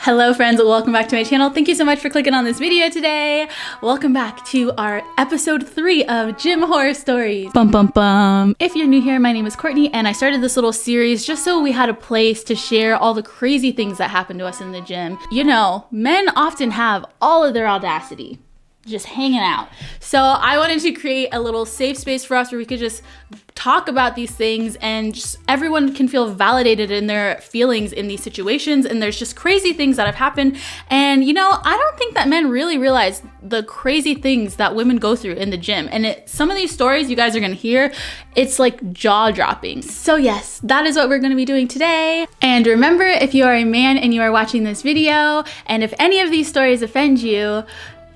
Hello friends, welcome back to my channel. Thank you so much for clicking on this video today. Welcome back to our episode 3 of Gym Horror Stories. Bum bum bum. If you're new here, my name is Courtney and I started this little series just so we had a place to share all the crazy things that happen to us in the gym. You know, men often have all of their audacity just hanging out. So I wanted to create a little safe space for us where we could just talk about these things and just everyone can feel validated in their feelings in these situations. And there's just crazy things that have happened. And you know, I don't think that men really realize the crazy things that women go through in the gym. And some of these stories you guys are gonna hear, it's like jaw dropping. So yes, that is what we're gonna be doing today. And remember, if you are a man and you are watching this video, and if any of these stories offend you,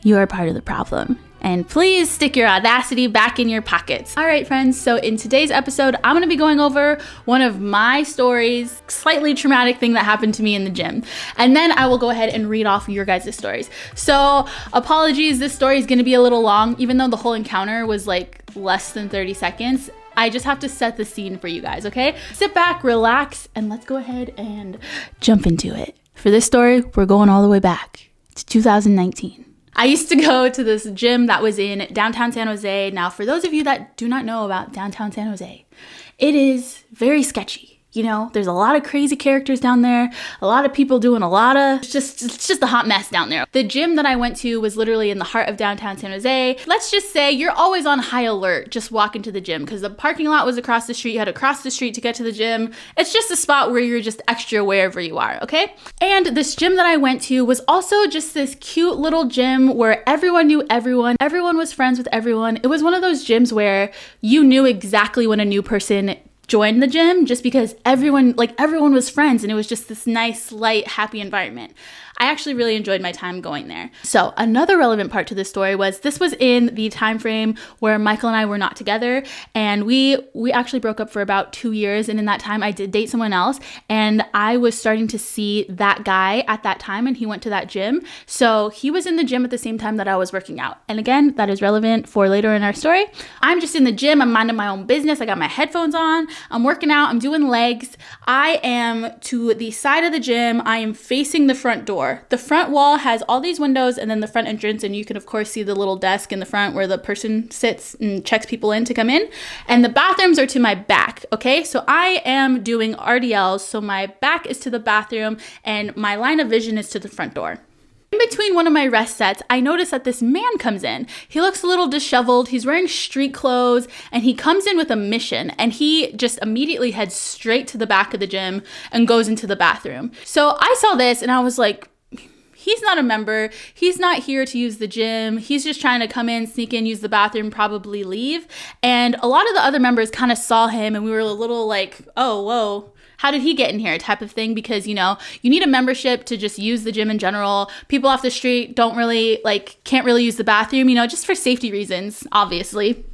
you are part of the problem. And please stick your audacity back in your pockets. All right, friends, so in today's episode, I'm gonna be going over one of my stories, slightly traumatic thing that happened to me in the gym. And then I will go ahead and read off your guys' stories. So apologies, this story is gonna be a little long, even though the whole encounter was like less than 30 seconds. I just have to set the scene for you guys, okay? Sit back, relax, and let's go ahead and jump into it. For this story, we're going all the way back to 2019. I used to go to this gym that was in downtown San Jose. Now, for those of you that do not know about downtown San Jose, it is very sketchy. You know, there's a lot of crazy characters down there, a lot of people doing it's just a hot mess down there. The gym that I went to was literally in the heart of downtown San Jose. Let's just say you're always on high alert just walking to the gym because the parking lot was across the street. You had to cross the street to get to the gym. It's just a spot where you're just extra wherever you are, okay? And this gym that I went to was also just this cute little gym where everyone knew everyone. Everyone was friends with everyone. It was one of those gyms where you knew exactly when a new person joined the gym just because everyone was friends and it was just this nice, light, happy environment. I actually really enjoyed my time going there. So another relevant part to this story was this was in the time frame where Michael and I were not together, and we actually broke up for about 2 years, and in that time I did date someone else, and I was starting to see that guy at that time, and he went to that gym. So he was in the gym at the same time that I was working out. And again, that is relevant for later in our story. I'm just in the gym, I'm minding my own business. I got my headphones on, I'm working out, I'm doing legs. I am to the side of the gym, I am facing the front door. The front wall has all these windows and then the front entrance, and you can of course see the little desk in the front where the person sits and checks people in to come in. And the bathrooms are to my back, okay? So I am doing RDLs, so my back is to the bathroom and my line of vision is to the front door. In between one of my rest sets, I notice that this man comes in. He looks a little disheveled, he's wearing street clothes, and he comes in with a mission, and he just immediately heads straight to the back of the gym and goes into the bathroom. So I saw this and I was like, he's not a member. He's not here to use the gym. He's just trying to come in, sneak in, use the bathroom, probably leave. And a lot of the other members kind of saw him and we were a little like, oh, whoa, how did he get in here type of thing? Because, you know, you need a membership to just use the gym in general. People off the street can't really use the bathroom, you know, just for safety reasons, obviously.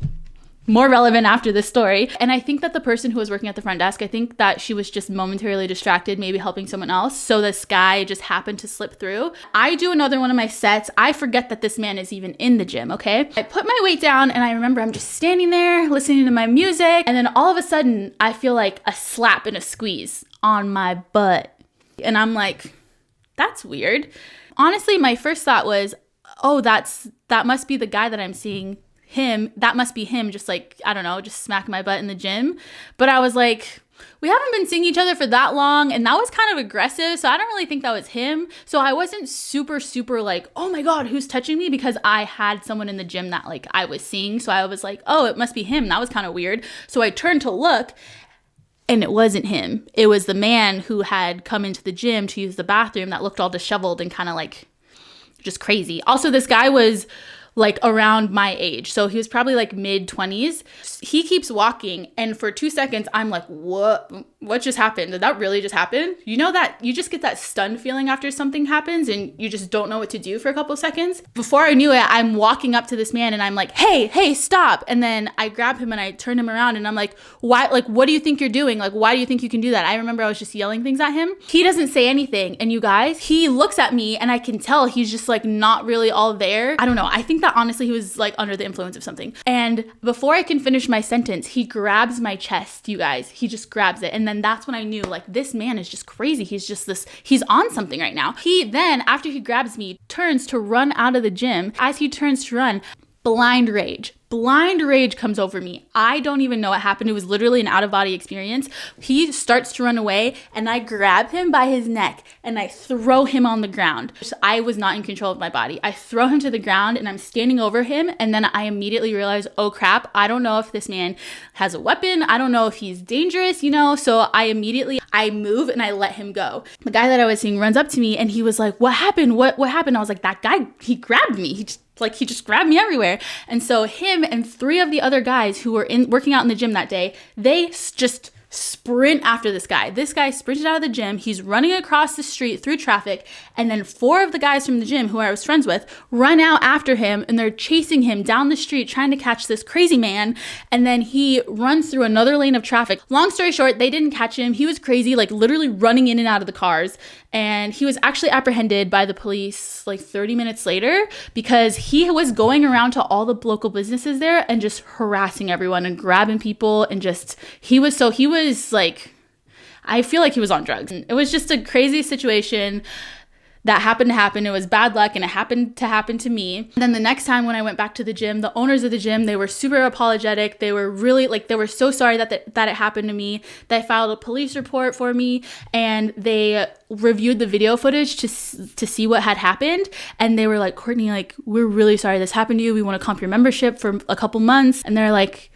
More relevant after this story. And I think that the person who was working at the front desk, I think that she was just momentarily distracted, maybe helping someone else. So this guy just happened to slip through. I do another one of my sets. I forget that this man is even in the gym, okay? I put my weight down and I remember I'm just standing there listening to my music. And then all of a sudden I feel like a slap and a squeeze on my butt. And I'm like, that's weird. Honestly, my first thought was, oh, that must be the guy that I'm seeing. That must be him, just like, I don't know, just smacking my butt in the gym. But I was like, we haven't been seeing each other for that long, and that was kind of aggressive, so I don't really think that was him. So I wasn't super like, oh my God, who's touching me? Because I had someone in the gym that like I was seeing, so I was like, oh, it must be him. That was kind of weird. So I turned to look, and it wasn't him. It was the man who had come into the gym to use the bathroom that looked all disheveled and kind of like just crazy. Also, this guy was like around my age. So he was probably like mid-20s. He keeps walking and for 2 seconds, I'm like, what just happened? Did that really just happen? You know that you just get that stunned feeling after something happens and you just don't know what to do for a couple of seconds. Before I knew it, I'm walking up to this man and I'm like, hey, stop. And then I grab him and I turn him around and I'm like, why? Like, what do you think you're doing? Like, why do you think you can do that? I remember I was just yelling things at him. He doesn't say anything. And you guys, he looks at me and I can tell he's just like not really all there. I don't know. I think that that honestly he was like under the influence of something. And before I can finish my sentence, he grabs my chest, you guys. He just grabs it. And then that's when I knew, like, this man is just crazy. He's on something right now. He then, after he grabs me, turns to run out of the gym. As he turns to run, blind rage comes over me. I don't even know what happened. It was literally an out-of-body experience. He starts to run away, and I grab him by his neck and I throw him on the ground. I was not in control of my body. I throw him to the ground and I'm standing over him, and then I immediately realize, oh crap, I don't know if this man has a weapon. I don't know if he's dangerous, so I move and I let him go. The guy that I was seeing runs up to me and he was like, what happened? What happened? I was like, that guy, he grabbed me. He just grabbed me everywhere. And so him and 3 of the other guys who were working out in the gym that day, they just sprint after this guy. This guy sprinted out of the gym. He's running across the street through traffic. And then 4 of the guys from the gym who I was friends with run out after him, and they're chasing him down the street trying to catch this crazy man. And then he runs through another lane of traffic. Long story short, they didn't catch him. He was crazy, like literally running in and out of the cars. And he was actually apprehended by the police like 30 minutes later because he was going around to all the local businesses there and just harassing everyone and grabbing people, and he was like, I feel like he was on drugs. It was just a crazy situation that happened to happen. It was bad luck, and it happened to happen to me. And then the next time when I went back to the gym, the owners of the gym, they were super apologetic. They were really they were so sorry that it happened to me. They filed a police report for me, and they reviewed the video footage to see what had happened. And they were like, Courtney, like, we're really sorry this happened to you. We want to comp your membership for a couple months. And they're like,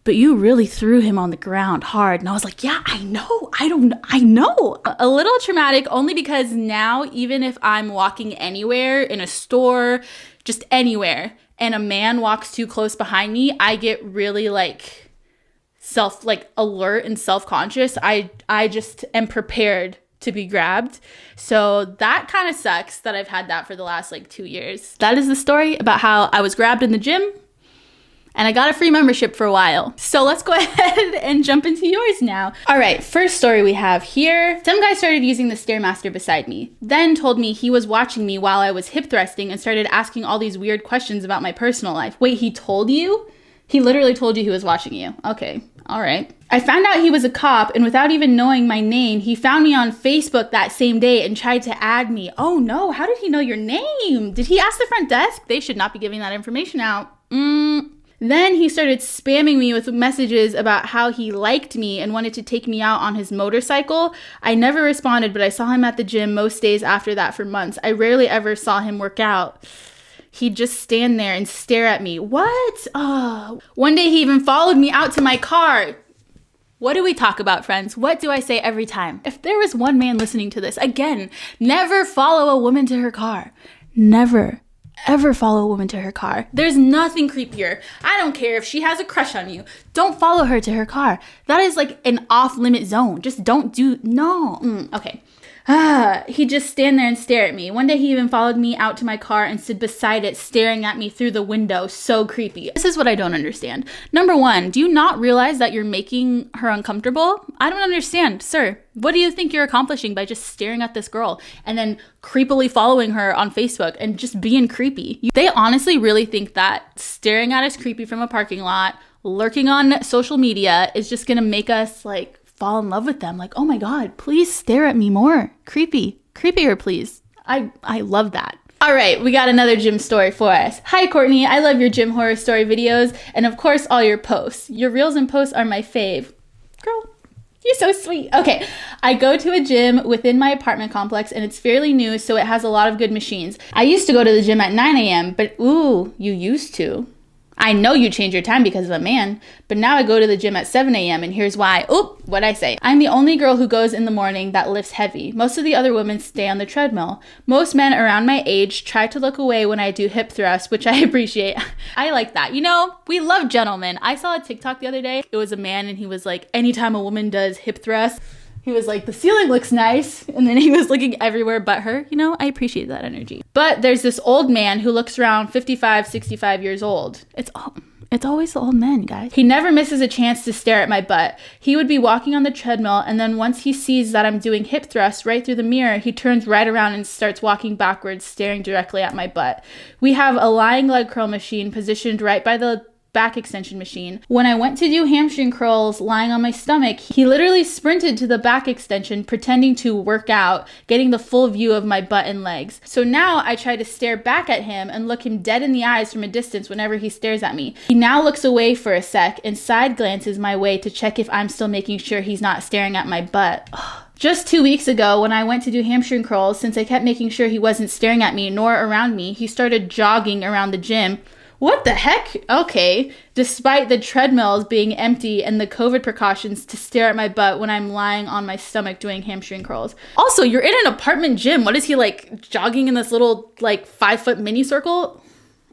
but you really threw him on the ground hard. And I was like, yeah, I know. I know. A little traumatic only because now, even if I'm walking anywhere, in a store, just anywhere, and a man walks too close behind me, I get really alert and self-conscious. I just am prepared to be grabbed. So that kind of sucks that I've had that for the last 2 years. That is the story about how I was grabbed in the gym. And I got a free membership for a while. So let's go ahead and jump into yours now. All right, first story we have here. Some guy started using the Stairmaster beside me, then told me he was watching me while I was hip thrusting and started asking all these weird questions about my personal life. Wait, he told you? He literally told you he was watching you. Okay, all right. I found out he was a cop, and without even knowing my name, he found me on Facebook that same day and tried to add me. Oh no, how did he know your name? Did he ask the front desk? They should not be giving that information out. Then he started spamming me with messages about how he liked me and wanted to take me out on his motorcycle. I never responded, but I saw him at the gym most days after that for months. I rarely ever saw him work out. He'd just stand there and stare at me. What? Oh. One day he even followed me out to my car. What do we talk about, friends? What do I say every time? If there was one man listening to this, again, never follow a woman to her car. Never ever follow a woman to her car. There's nothing creepier. I don't care if she has a crush on you. Don't follow her to her car. That is an off-limit zone. Just don't do, no. Okay. He'd just stand there and stare at me. One day he even followed me out to my car and stood beside it, staring at me through the window. So creepy. This is what I don't understand. Number one, do you not realize that you're making her uncomfortable? I don't understand. Sir, what do you think you're accomplishing by just staring at this girl and then creepily following her on Facebook and just being creepy? They honestly really think that staring at us creepy from a parking lot, lurking on social media is just gonna make us fall in love with them. Oh my God, please stare at me more. Creepier, please. I love that. All right, we got another gym story for us. Hi, Courtney. I love your gym horror story videos and of course all your posts. Your reels and posts are my fave. Girl, you're so sweet. Okay, I go to a gym within my apartment complex and it's fairly new, so it has a lot of good machines. I used to go to the gym at 9 a.m., but ooh, you used to. I know you changed your time because of a man, but now I go to the gym at 7 a.m. and here's why. Oop, what'd I say? I'm the only girl who goes in the morning that lifts heavy. Most of the other women stay on the treadmill. Most men around my age try to look away when I do hip thrusts, which I appreciate. I like that. We love gentlemen. I saw a TikTok the other day. It was a man and he was like, anytime a woman does hip thrusts, he was like, the ceiling looks nice. And then he was looking everywhere but her. I appreciate that energy. But there's this old man who looks around 55, 65 years old. It's It's always all men, guys. He never misses a chance to stare at my butt. He would be walking on the treadmill, and then once he sees that I'm doing hip thrusts right through the mirror, he turns right around and starts walking backwards, staring directly at my butt. We have a lying leg curl machine positioned right by the back extension machine. When I went to do hamstring curls lying on my stomach, he literally sprinted to the back extension pretending to work out, getting the full view of my butt and legs. So now I try to stare back at him and look him dead in the eyes from a distance whenever he stares at me. He now looks away for a sec and side glances my way to check if I'm still making sure he's not staring at my butt. Just 2 weeks ago, when I went to do hamstring curls, since I kept making sure he wasn't staring at me nor around me, he started jogging around the gym. What the heck? Okay. Despite the treadmills being empty and the COVID precautions to stare at my butt when I'm lying on my stomach doing hamstring curls. Also, you're in an apartment gym. What is he, like, jogging in this little, like, 5-foot mini circle?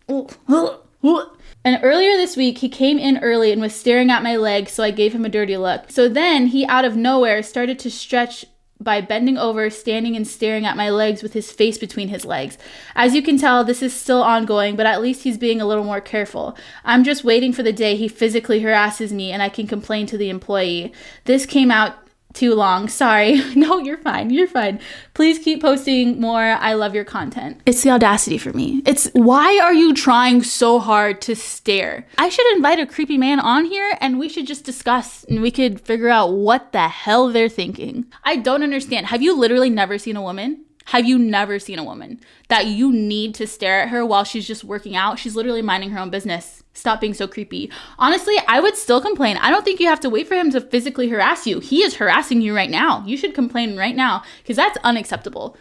And earlier this week, he came in early and was staring at my leg, so I gave him a dirty look. So then he, out of nowhere, started to stretch by bending over, standing and staring at my legs with his face between his legs. As you can tell, this is still ongoing, but at least he's being a little more careful. I'm just waiting for the day he physically harasses me and I can complain to the employee. This came out too long. Sorry. No, you're fine. You're fine. Please keep posting more. I love your content. It's the audacity for me. It's why are you trying so hard to stare? I should invite a creepy man on here and we should just discuss and we could figure out what the hell they're thinking. I don't understand. Have you literally never seen a woman? Have you never seen a woman that you need to stare at her while she's just working out? She's literally minding her own business. Stop being so creepy. Honestly, I would still complain. I don't think you have to wait for him to physically harass you. He is harassing you right now. You should complain right now because that's unacceptable.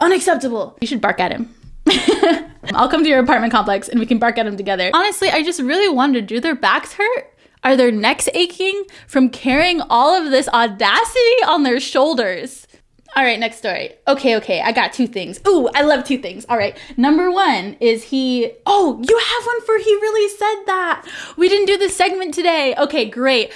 Unacceptable. You should bark at him. I'll come to your apartment complex and we can bark at him together. Honestly, I just really wonder, do their backs hurt? Are their necks aching from carrying all of this audacity on their shoulders? All right, next story. Okay, I got 2 things. Ooh, I love 2 things. All right, number 1 is you have one for he really said that. We didn't do this segment today. Okay, great.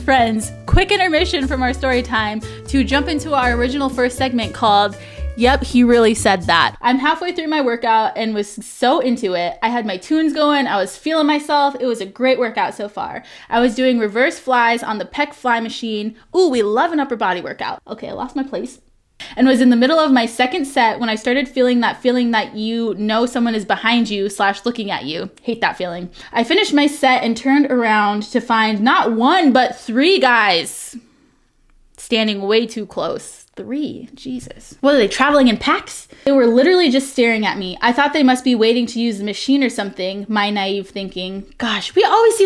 Friends, quick intermission from our story time to jump into our original first segment called Yep, He Really Said That. I'm halfway through my workout and was so into it. I had my tunes going. I was feeling myself. It was a great workout so far. I was doing reverse flies on the pec fly machine. Ooh, we love an upper body workout. Okay, I lost my place. And was in the middle of my second set when I started feeling that you know someone is behind you / looking at you. Hate that feeling. I finished my set and turned around to find not 1, but 3 guys standing way too close. 3, Jesus. What are they, traveling in packs? They were literally just staring at me. I thought they must be waiting to use the machine or something, my naive thinking. Gosh, we always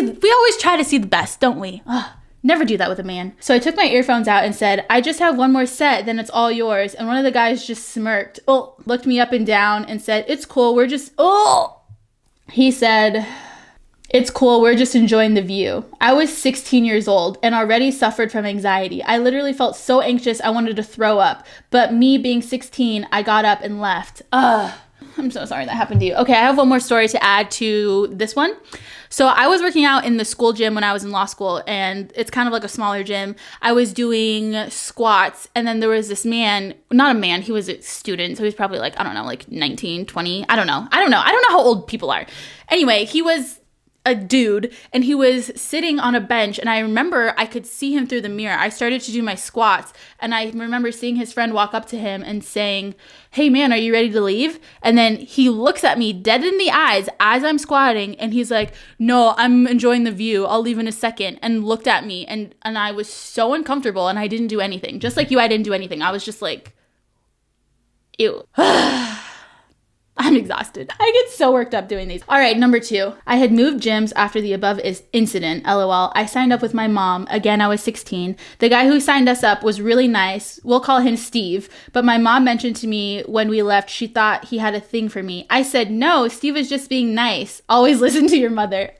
try to see the best, don't we? Ugh. Never do that with a man. So I took my earphones out and said, I just have 1 more set, then it's all yours. And one of the guys just smirked, looked me up and down and said, it's cool, He said, it's cool, we're just enjoying the view. I was 16 years old and already suffered from anxiety. I literally felt so anxious I wanted to throw up. But me being 16, I got up and left. I'm so sorry that happened to you. Okay, I have 1 more story to add to this one. So I was working out in the school gym when I was in law school, and it's kind of like a smaller gym. I was doing squats, and then there was this man, not a man, he was a student, so he was probably like, I don't know, like 19, 20, I don't know how old people are. Anyway, he was a dude and he was sitting on a bench, and I remember I could see him through the mirror. I started to do my squats and I remember seeing his friend walk up to him and saying, hey man, are you ready to leave? And then he looks at me dead in the eyes as I'm squatting and he's like, no, I'm enjoying the view, I'll leave in a second, and looked at me and I was so uncomfortable and I didn't do anything. Just like you, I didn't do anything. I was just like, ew. I'm exhausted. I get so worked up doing these. All right, number 2. I had moved gyms after the above incident, LOL. I signed up with my mom. Again, I was 16. The guy who signed us up was really nice. We'll call him Steve. But my mom mentioned to me when we left, she thought he had a thing for me. I said, no, Steve was just being nice. Always listen to your mother.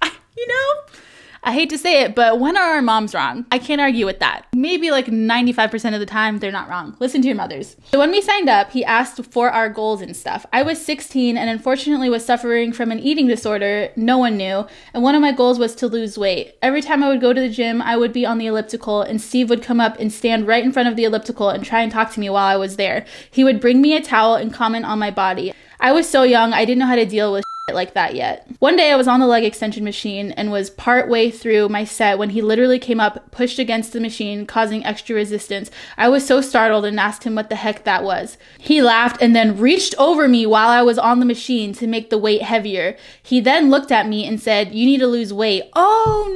I hate to say it, but when are our moms wrong? I can't argue with that. Maybe like 95% of the time, they're not wrong. Listen to your mothers. So when we signed up, he asked for our goals and stuff. I was 16 and unfortunately was suffering from an eating disorder no one knew, and one of my goals was to lose weight. Every time I would go to the gym, I would be on the elliptical, and Steve would come up and stand right in front of the elliptical and try and talk to me while I was there. He would bring me a towel and comment on my body. I was so young, I didn't know how to deal with like that yet. One day I was on the leg extension machine and was part way through my set when he literally came up, pushed against the machine, causing extra resistance. I was so startled and asked him what the heck that was. He laughed and then reached over me while I was on the machine to make the weight heavier. He then looked at me and said, "You need to lose weight." Oh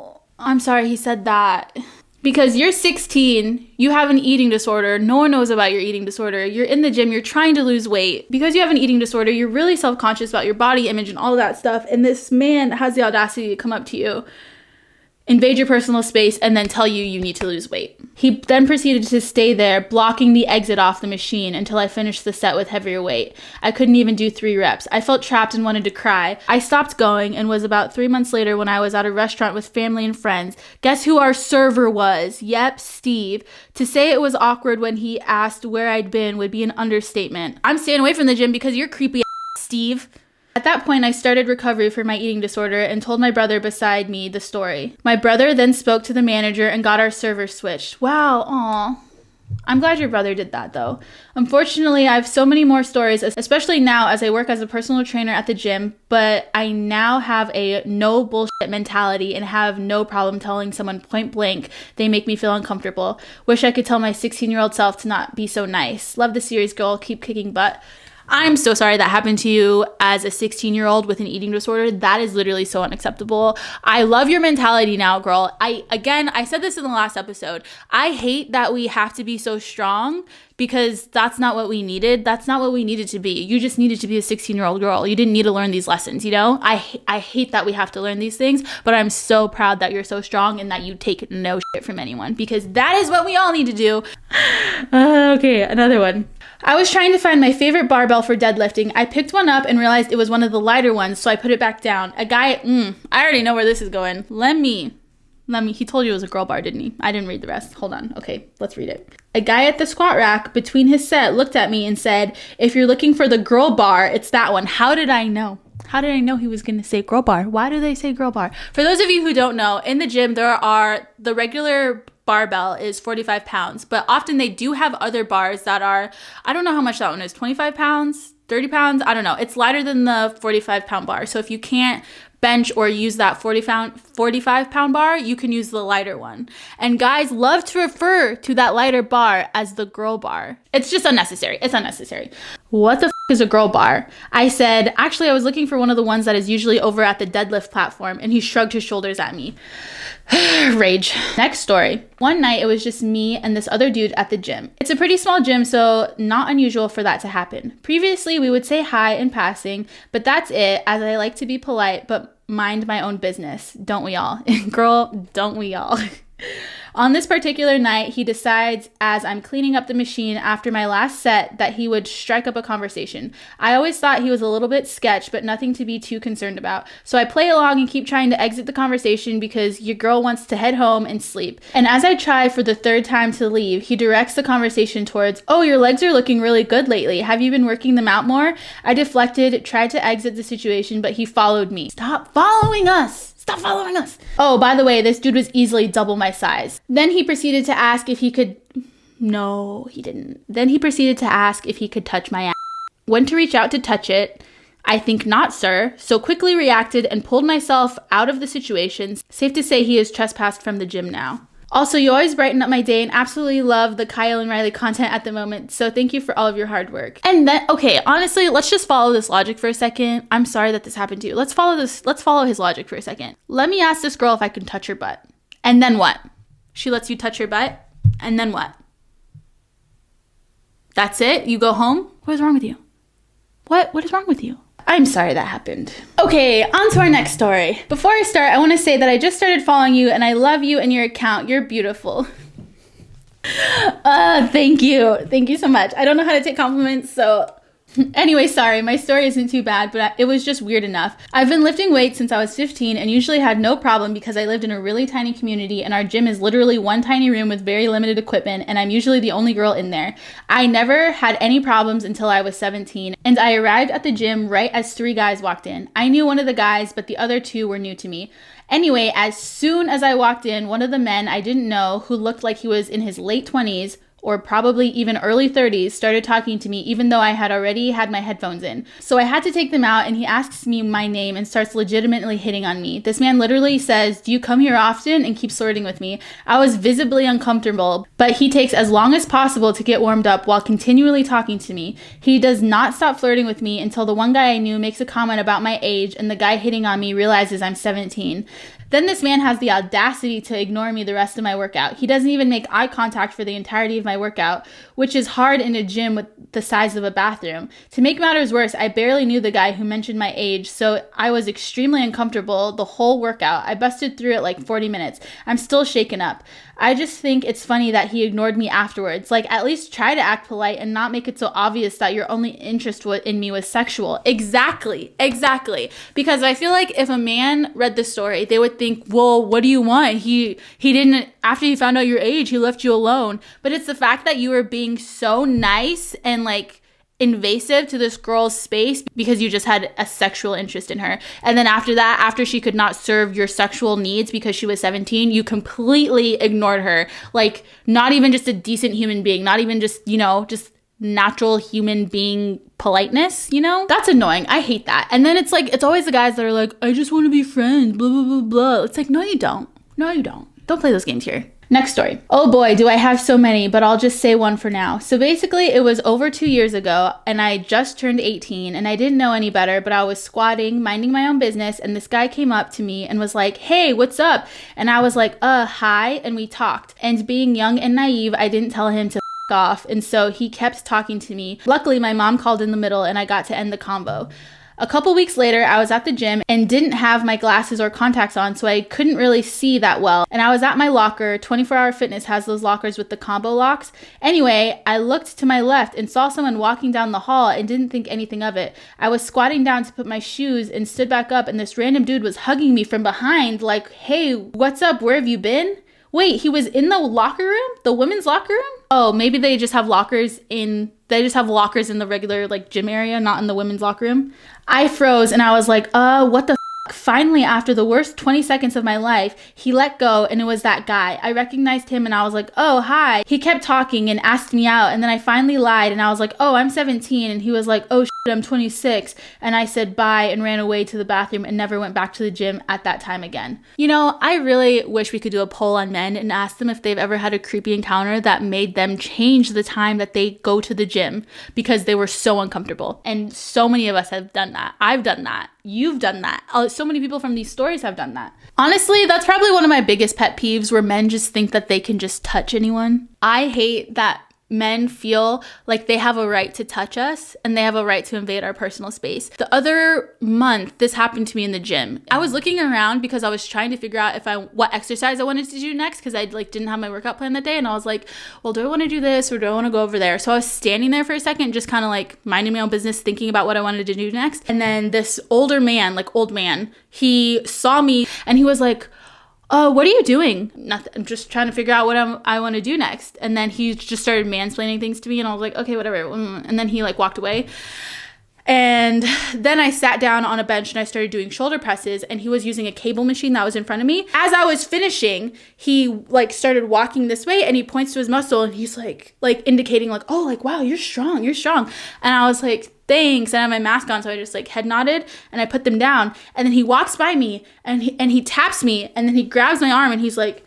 no! I'm sorry he said that. Because you're 16, you have an eating disorder, no one knows about your eating disorder, you're in the gym, you're trying to lose weight. Because you have an eating disorder, you're really self-conscious about your body image and all of that stuff, and this man has the audacity to come up to you, invade your personal space, and then tell you need to lose weight. He then proceeded to stay there, blocking the exit off the machine until I finished the set with heavier weight. I couldn't even do 3 reps. I felt trapped and wanted to cry. I stopped going and was about 3 months later when I was at a restaurant with family and friends. Guess who our server was? Yep, Steve. To say it was awkward when he asked where I'd been would be an understatement. I'm staying away from the gym because you're creepy ass, Steve. At that point, I started recovery for my eating disorder and told my brother beside me the story. My brother then spoke to the manager and got our server switched. Wow, aw. I'm glad your brother did that though. Unfortunately, I have so many more stories, especially now as I work as a personal trainer at the gym, but I now have a no bullshit mentality and have no problem telling someone point blank they make me feel uncomfortable. Wish I could tell my 16-year-old self to not be so nice. Love the series, girl. Keep kicking butt. I'm so sorry that happened to you as a 16-year-old with an eating disorder. That is literally so unacceptable. I love your mentality now, girl. I said this in the last episode. I hate that we have to be so strong because that's not what we needed. That's not what we needed to be. You just needed to be a 16-year-old girl. You didn't need to learn these lessons, you know? I hate that we have to learn these things, but I'm so proud that you're so strong and that you take no shit from anyone because that is what we all need to do. Okay, another one. I was trying to find my favorite barbell for deadlifting. I picked one up and realized it was one of the lighter ones, so I put it back down. A guy, I already know where this is going. Let me, he told you it was a girl bar, didn't he? I didn't read the rest. Hold on. Okay, let's read it. A guy at the squat rack between his set looked at me and said, "If you're looking for the girl bar, it's that one." How did I know? How did I know he was going to say girl bar? Why do they say girl bar? For those of you who don't know, in the gym, the regular barbell is 45 pounds, but often they do have other bars that are, I don't know how much that one is, 25 pounds, 30 pounds, I don't know. It's lighter than the 45 pound bar. So if you can't bench or use that 45 pound bar, you can use the lighter one. And guys love to refer to that lighter bar as the girl bar. It's just unnecessary. It's unnecessary. What the is a girl bar? I said, actually, I was looking for one of the ones that is usually over at the deadlift platform, and he shrugged his shoulders at me. Rage. Next story. One night it was just me and this other dude at the gym. It's a pretty small gym, so not unusual for that to happen. Previously, we would say hi in passing, but that's it, as I like to be polite, but mind my own business. Don't we all? Girl, don't we all? On this particular night, he decides, as I'm cleaning up the machine after my last set, that he would strike up a conversation. I always thought he was a little bit sketch, but nothing to be too concerned about. So I play along and keep trying to exit the conversation because your girl wants to head home and sleep. And as I try for the 3rd time to leave, he directs the conversation towards, "Oh, your legs are looking really good lately. Have you been working them out more?" I deflected, tried to exit the situation, but he followed me. Stop following us! Stop following us. Oh, by the way, this dude was easily double my size. Then he proceeded to ask if he could... No, he didn't. Then he proceeded to ask if he could touch my ass. Went to reach out to touch it. I think not, sir. So quickly reacted and pulled myself out of the situation. Safe to say he is trespassed from the gym now. Also, you always brighten up my day and absolutely love the Kyle and Riley content at the moment. So thank you for all of your hard work. And then, okay, honestly, let's just follow this logic for a second. I'm sorry that this happened to you. Let's follow his logic for a second. Let me ask this girl if I can touch her butt. And then what? She lets you touch her butt? And then what? That's it? You go home? What is wrong with you? What is wrong with you? I'm sorry that happened. Okay, on to our next story. Before I start, I want to say that I just started following you and I love you and your account. You're beautiful. Thank you. Thank you so much. I don't know how to take compliments, so... Anyway, sorry, my story isn't too bad, but it was just weird enough. I've been lifting weights since I was 15 and usually had no problem because I lived in a really tiny community and our gym is literally one tiny room with very limited equipment and I'm usually the only girl in there. I never had any problems until I was 17 and I arrived at the gym right as 3 guys walked in. I knew one of the guys, but the other 2 were new to me. Anyway, as soon as I walked in, one of the men I didn't know who looked like he was in his late 20s or probably even early 30s, started talking to me even though I had already had my headphones in. So I had to take them out, and he asks me my name and starts legitimately hitting on me. This man literally says, "Do you come here often?" and keeps flirting with me. I was visibly uncomfortable, but he takes as long as possible to get warmed up while continually talking to me. He does not stop flirting with me until the one guy I knew makes a comment about my age, and the guy hitting on me realizes I'm 17. Then this man has the audacity to ignore me the rest of my workout. He doesn't even make eye contact for the entirety of my workout, which is hard in a gym with the size of a bathroom. To make matters worse, I barely knew the guy who mentioned my age, so I was extremely uncomfortable the whole workout. I busted through it like 40 minutes. I'm still shaken up. I just think it's funny that he ignored me afterwards. Like, at least try to act polite and not make it so obvious that your only interest in me was sexual. Exactly. Because I feel like if a man read the story, they would think, well, what do you want? He didn't, after he found out your age, he left you alone. But it's the fact that you were being so nice and like invasive to this girl's space because you just had a sexual interest in her. And then after that, after she could not serve your sexual needs because she was 17, you completely ignored her. Like, not even just a decent human being, not even just, just natural human being politeness, That's annoying. I hate that. And then it's like, it's always the guys that are like, I just want to be friends, blah, blah, blah, blah. It's like, no, you don't. Don't play those games here. Next story. Oh boy, do I have so many, but I'll just say one for now. So basically, it was over 2 years ago, and I just turned 18, and I didn't know any better, but I was squatting, minding my own business, and this guy came up to me and was like, "Hey, what's up?" And I was like, hi, and we talked. And being young and naive, I didn't tell him to off, and so he kept talking to me. Luckily, my mom called in the middle, and I got to end the convo. A couple weeks later, I was at the gym and didn't have my glasses or contacts on, so I couldn't really see that well. And I was at my locker. 24 Hour Fitness has those lockers with the combo locks. Anyway, I looked to my left and saw someone walking down the hall and didn't think anything of it. I was squatting down to put my shoes and stood back up, and this random dude was hugging me from behind like, "Hey, what's up? Where have you been?" Wait, he was in the locker room? The women's locker room? Oh, maybe they just have lockers in the regular like gym area, not in the women's locker room. I froze and I was like, what the f-? Finally, after the worst 20 seconds of my life, he let go, and it was that guy. I recognized him and I was like, "Oh, hi." He kept talking and asked me out, and then I finally lied and I was like, "Oh, I'm 17." And he was like, "Oh, I'm 26. And I said bye and ran away to the bathroom and never went back to the gym at that time again. I really wish we could do a poll on men and ask them if they've ever had a creepy encounter that made them change the time that they go to the gym because they were so uncomfortable. And so many of us have done that. I've done that. You've done that. So many people from these stories have done that. Honestly, that's probably one of my biggest pet peeves, where men just think that they can just touch anyone. I hate that men feel like they have a right to touch us and they have a right to invade our personal space. The other month, this happened to me in the gym. I was looking around because I was trying to figure out what exercise I wanted to do next, because I didn't have my workout plan that day, and I was like, well, do I want to do this or do I want to go over there? So I was standing there for a second, just kind of like minding my own business, thinking about what I wanted to do next. And then this old man, he saw me and he was like, "Oh, what are you doing?" "Nothing. I'm just trying to figure out what I want to do next." And then he just started mansplaining things to me, and I was like, "Okay, whatever." And then he walked away. And then I sat down on a bench and I started doing shoulder presses, and he was using a cable machine that was in front of me. As I was finishing, he started walking this way, and he points to his muscle and he's like indicating "Oh, wow, you're strong. And I was like, "Thanks." And I had my mask on, so I just head nodded and I put them down. And then he walks by me and he taps me, and then he grabs my arm and he's like,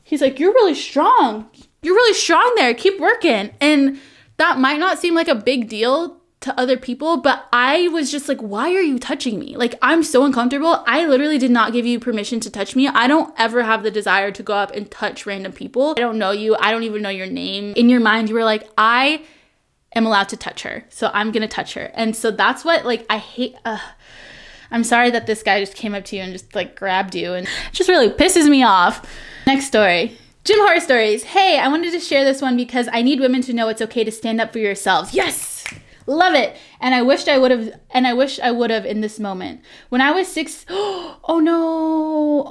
"You're really strong. You're really strong there. Keep working." And that might not seem like a big deal to other people, but I was just like, why are you touching me? I'm so uncomfortable. I literally did not give you permission to touch me. I don't ever have the desire to go up and touch random people. I don't know you. I don't even know your name. In your mind, you were like, I am allowed to touch her, so I'm gonna touch her. And so that's what I hate. I'm sorry that this guy just came up to you and just grabbed you, and it just really pisses me off. Next story. Gym horror stories. Hey, I wanted to share this one because I need women to know it's okay to stand up for yourselves. Yes! Love it. And I wish I would have in this moment. When I was 6, oh no.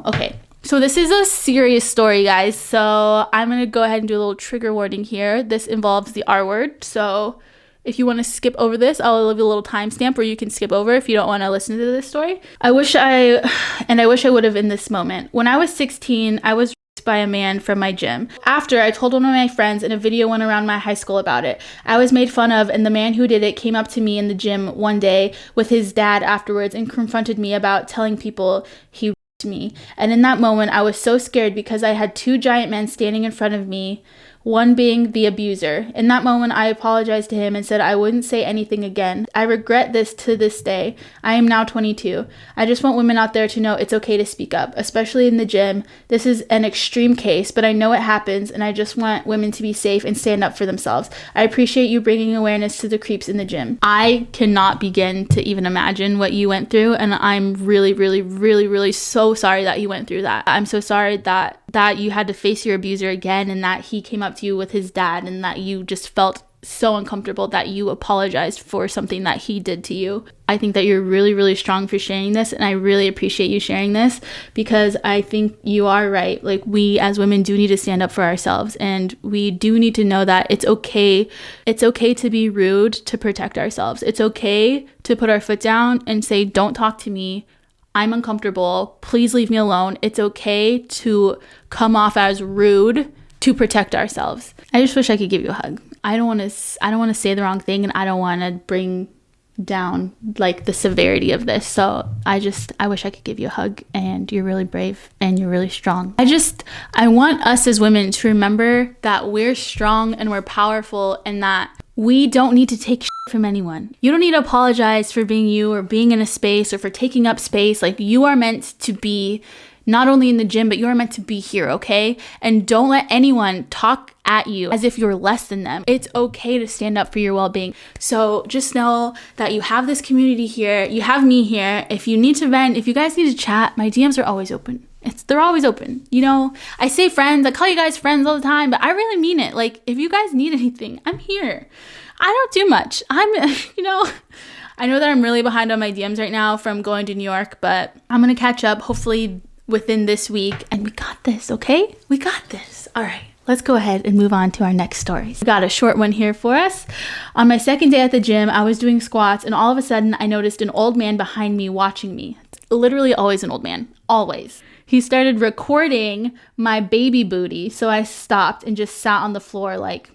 Okay. So this is a serious story, guys. So I'm going to go ahead and do a little trigger warning here. This involves the R word. So if you want to skip over this, I'll leave you a little timestamp where you can skip over if you don't want to listen to this story. I wish I would have in this moment. When I was 16, I was by a man from my gym. After, I told one of my friends and a video went around my high school about it. I was made fun of, and the man who did it came up to me in the gym one day with his dad afterwards and confronted me about telling people he raped me. And in that moment, I was so scared because I had two giant men standing in front of me, one being the abuser. In that moment, I apologized to him and said I wouldn't say anything again. I regret this to this day. I am now 22. I just want women out there to know it's okay to speak up, especially in the gym. This is an extreme case, but I know it happens, and I just want women to be safe and stand up for themselves. I appreciate you bringing awareness to the creeps in the gym. I cannot begin to even imagine what you went through, and I'm really, really, really, really so sorry that you went through that. I'm so sorry that you had to face your abuser again, and that he came up to you with his dad, and that you just felt so uncomfortable that you apologized for something that he did to you. I think that you're really, really strong for sharing this, and I really appreciate you sharing this, because I think you are right. Like, we as women do need to stand up for ourselves, and we do need to know that it's okay. It's okay to be rude to protect ourselves. It's okay to put our foot down and say, don't talk to me. I'm uncomfortable. Please leave me alone. It's okay to come off as rude to protect ourselves. I just wish I could give you a hug. I don't want to say the wrong thing, and I don't want to bring down like the severity of this. So I wish I could give you a hug, and you're really brave and you're really strong. I want us as women to remember that we're strong and we're powerful, and that we don't need to take shit from anyone. You don't need to apologize for being you or being in a space or for taking up space. Like, you are meant to be not only in the gym, but you are meant to be here, okay? And don't let anyone talk at you as if you're less than them. It's okay to stand up for your well-being. So just know that you have this community here. You have me here. If you need to vent, if you guys need to chat, my DMs are always open. They're always open. You know, I say friends, I call you guys friends all the time, but I really mean it. Like, if you guys need anything, I'm here. I don't do much. I know that I'm really behind on my DMs right now from going to New York, but I'm going to catch up hopefully within this week, and we got this, okay? We got this. All right, let's go ahead and move on to our next stories. We got a short one here for us. On my second day at the gym, I was doing squats, and all of a sudden, I noticed an old man behind me watching me. It's literally always an old man, always. He started recording my baby booty, so I stopped and just sat on the floor like,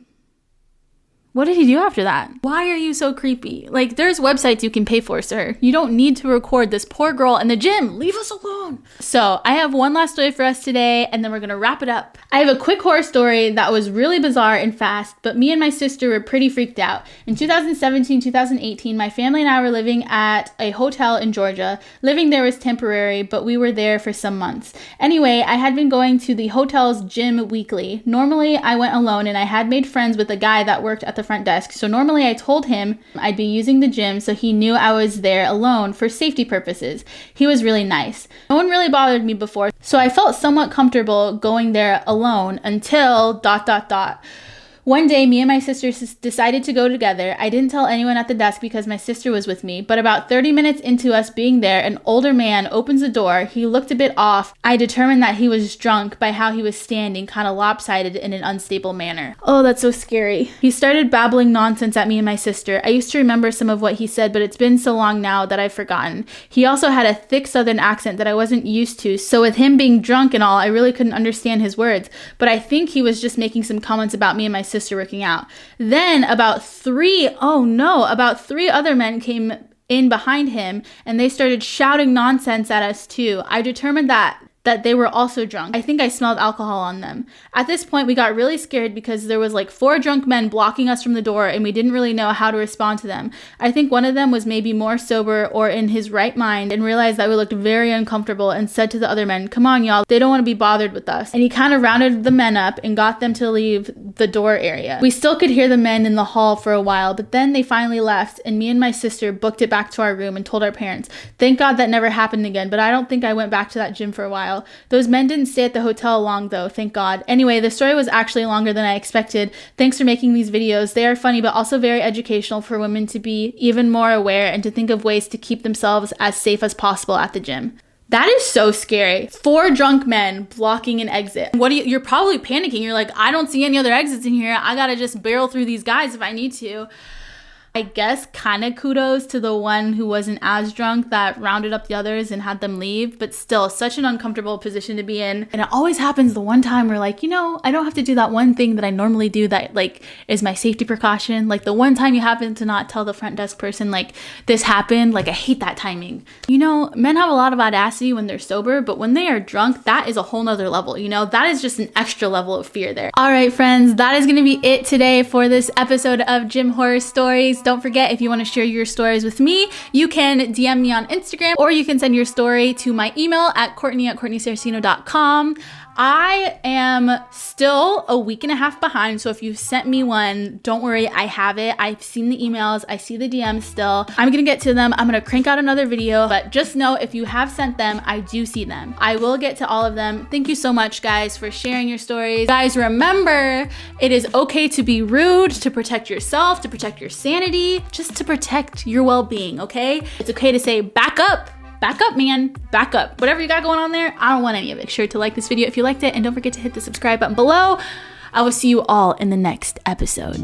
what did he do after that? Why are you so creepy? Like, there's websites you can pay for, sir. You don't need to record this poor girl in the gym. Leave us alone. So I have one last story for us today, and then we're gonna wrap it up. I have a quick horror story that was really bizarre and fast, but me and my sister were pretty freaked out. In 2017, 2018, my family and I were living at a hotel in Georgia. Living there was temporary, but we were there for some months. Anyway, I had been going to the hotel's gym weekly. Normally, I went alone, and I had made friends with a guy that worked at the front desk. So normally I told him I'd be using the gym, so he knew I was there alone for safety purposes. He was really nice. No one really bothered me before, so I felt somewhat comfortable going there alone until ... One day, me and my sister decided to go together. I didn't tell anyone at the desk because my sister was with me, but about 30 minutes into us being there, an older man opens the door. He looked a bit off. I determined that he was drunk by how he was standing, kind of lopsided in an unstable manner. Oh, that's so scary. He started babbling nonsense at me and my sister. I used to remember some of what he said, but it's been so long now that I've forgotten. He also had a thick southern accent that I wasn't used to, so with him being drunk and all, I really couldn't understand his words, but I think he was just making some comments about me and my sister working out. Then about three other men came in behind him, and they started shouting nonsense at us too. I determined that they were also drunk. I think I smelled alcohol on them. At this point, we got really scared because there was like 4 drunk men blocking us from the door, and we didn't really know how to respond to them. I think one of them was maybe more sober or in his right mind and realized that we looked very uncomfortable and said to the other men, "Come on, y'all, they don't want to be bothered with us." And he kind of rounded the men up and got them to leave the door area. We still could hear the men in the hall for a while, but then they finally left, and me and my sister booked it back to our room and told our parents. Thank God that never happened again, but I don't think I went back to that gym for a while. Those men didn't stay at the hotel long though, thank God. Anyway, the story was actually longer than I expected. Thanks for making these videos. They are funny, but also very educational for women to be even more aware and to think of ways to keep themselves as safe as possible at the gym. That is so scary. 4 drunk men blocking an exit. You're probably panicking. You're like, I don't see any other exits in here. I gotta just barrel through these guys if I need to. I guess kind of kudos to the one who wasn't as drunk that rounded up the others and had them leave, but still such an uncomfortable position to be in. And it always happens the one time where like, you know, I don't have to do that one thing that I normally do that like is my safety precaution. Like the one time you happen to not tell the front desk person like this happened, like I hate that timing. You know, men have a lot of audacity when they're sober, but when they are drunk, that is a whole nother level. You know, that is just an extra level of fear there. All right, friends, that is going to be it today for this episode of Gym Horror Stories. Don't forget, if you want to share your stories with me, you can DM me on Instagram, or you can send your story to my email at Courtney@CourtneySaraceno.com. I am still a week and a half behind, so if you've sent me one, don't worry, I have it. I've seen the emails, I see the DMs still. I'm gonna get to them. I'm gonna crank out another video, but just know if you have sent them, I do see them. I will get to all of them. Thank you so much, guys, for sharing your stories. Guys, remember, it is okay to be rude, to protect yourself, to protect your sanity, just to protect your well-being, okay? It's okay to say, back up, man, back up. Whatever you got going on there, I don't want any of it. Make sure to like this video if you liked it, and don't forget to hit the subscribe button below. I will see you all in the next episode.